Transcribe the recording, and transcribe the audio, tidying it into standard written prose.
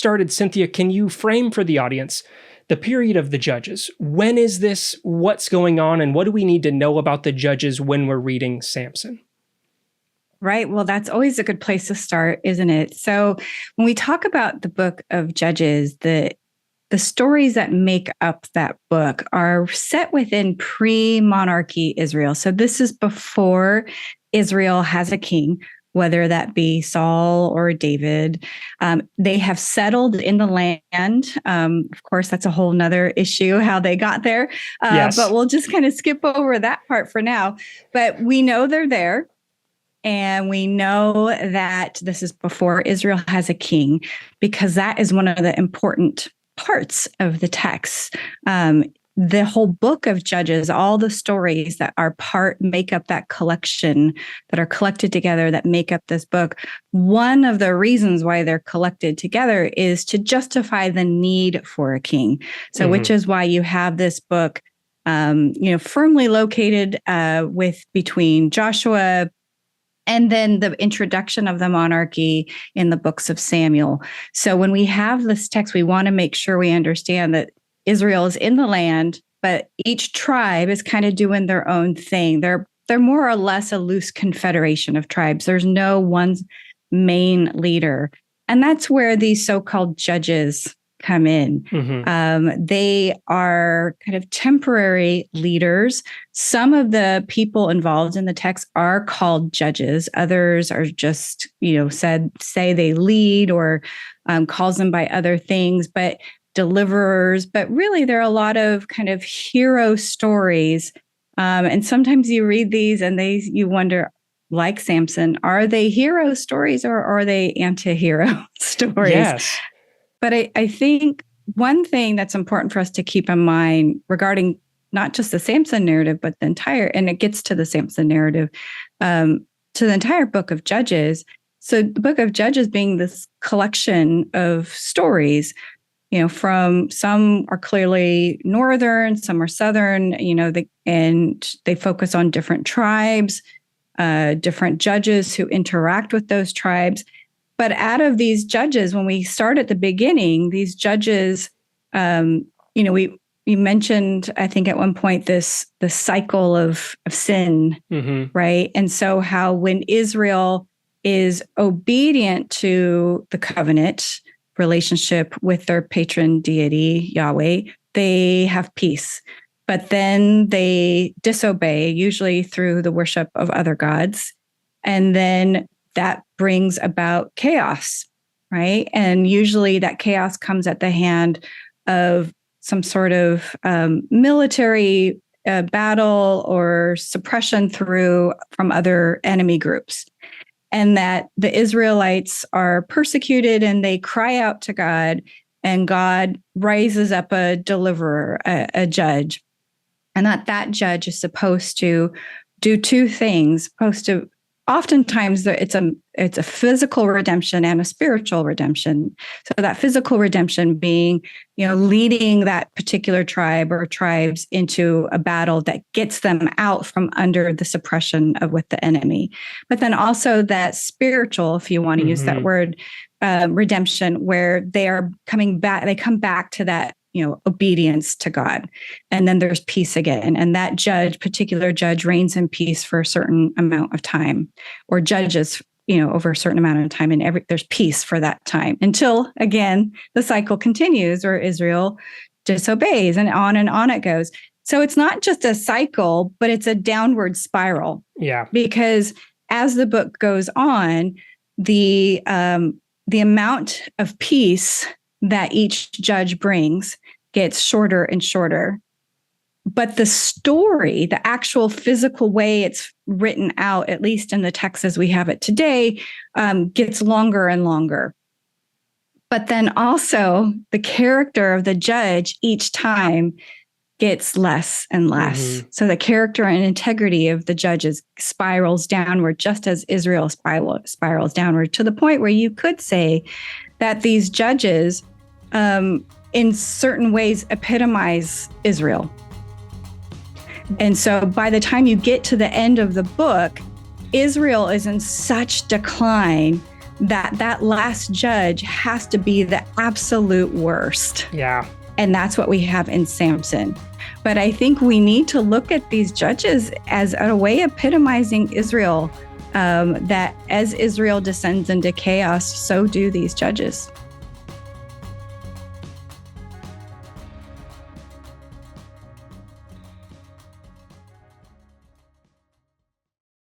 started, Cynthia, can you frame for the audience the period of the Judges? When is this? What's going on? And what do we need to know about the Judges when we're reading Samson? Right. Well, that's always a good place to start, isn't it? So when we talk about the book of Judges, the stories that make up that book are set within pre-monarchy Israel. So this is before Israel has a king, whether that be Saul or David. They have settled in the land. Of course, that's a whole nother issue, how they got there. Yes. But we'll just kind of skip over that part for now. But we know they're there. And we know that this is before Israel has a king, because that is one of the important parts of the text. The whole book of Judges, all the stories that are make up that collection, that are collected together, that make up this book. One of the reasons why they're collected together is to justify the need for a king. So, which is why you have this book, firmly located between Joshua and then the introduction of the monarchy in the books of Samuel. So when we have this text, we want to make sure we understand that Israel is in the land, but each tribe is kind of doing their own thing. They're more or less a loose confederation of tribes. There's no one main leader. And that's where these so-called judges come in. They are kind of temporary leaders. Some of the people involved in the text are called judges. Others are just, say they lead, or calls them by other things, but deliverers. But really, there are a lot of kind of hero stories. And sometimes you read these and you wonder, like Samson, are they hero stories or are they anti-hero stories? Yes. But I think one thing that's important for us to keep in mind regarding not just the Samson narrative, but the entire, and it gets to the Samson narrative, to the entire book of Judges. So the book of Judges being this collection of stories, from some are clearly northern, some are southern, and they focus on different tribes, different judges who interact with those tribes. But out of these judges, when we start at the beginning, these judges, we mentioned, I think at one point, the cycle of sin, right? And so how when Israel is obedient to the covenant relationship with their patron deity, Yahweh, they have peace. But then they disobey, usually through the worship of other gods. And then that brings about chaos, right? And usually that chaos comes at the hand of some sort of military battle or suppression from other enemy groups. And that the Israelites are persecuted and they cry out to God, and God raises up a deliverer, a judge. And that judge is supposed to do two things, oftentimes it's a physical redemption and a spiritual redemption. So that physical redemption being, leading that particular tribe or tribes into a battle that gets them out from under the suppression with the enemy. But then also that spiritual, if you want to use that word, redemption, where they are coming back, they come back to that, obedience to God. And then there's peace again. And that particular judge reigns in peace for a certain amount of time, or judges, over a certain amount of time. And there's peace for that time until, again, the cycle continues where Israel disobeys, and on it goes. So it's not just a cycle, but it's a downward spiral. Yeah. Because as the book goes on, the amount of peace that each judge brings gets shorter and shorter. But the story, the actual physical way it's written out, at least in the text as we have it today, gets longer and longer. But then also the character of the judge each time gets less and less. So the character and integrity of the judges spirals downward, just as Israel spirals downward, to the point where you could say that these judges in certain ways epitomize Israel. And so by the time you get to the end of the book, Israel is in such decline that last judge has to be the absolute worst. Yeah. And that's what we have in Samson. But I think we need to look at these judges as a way epitomizing Israel, that as Israel descends into chaos, so do these judges.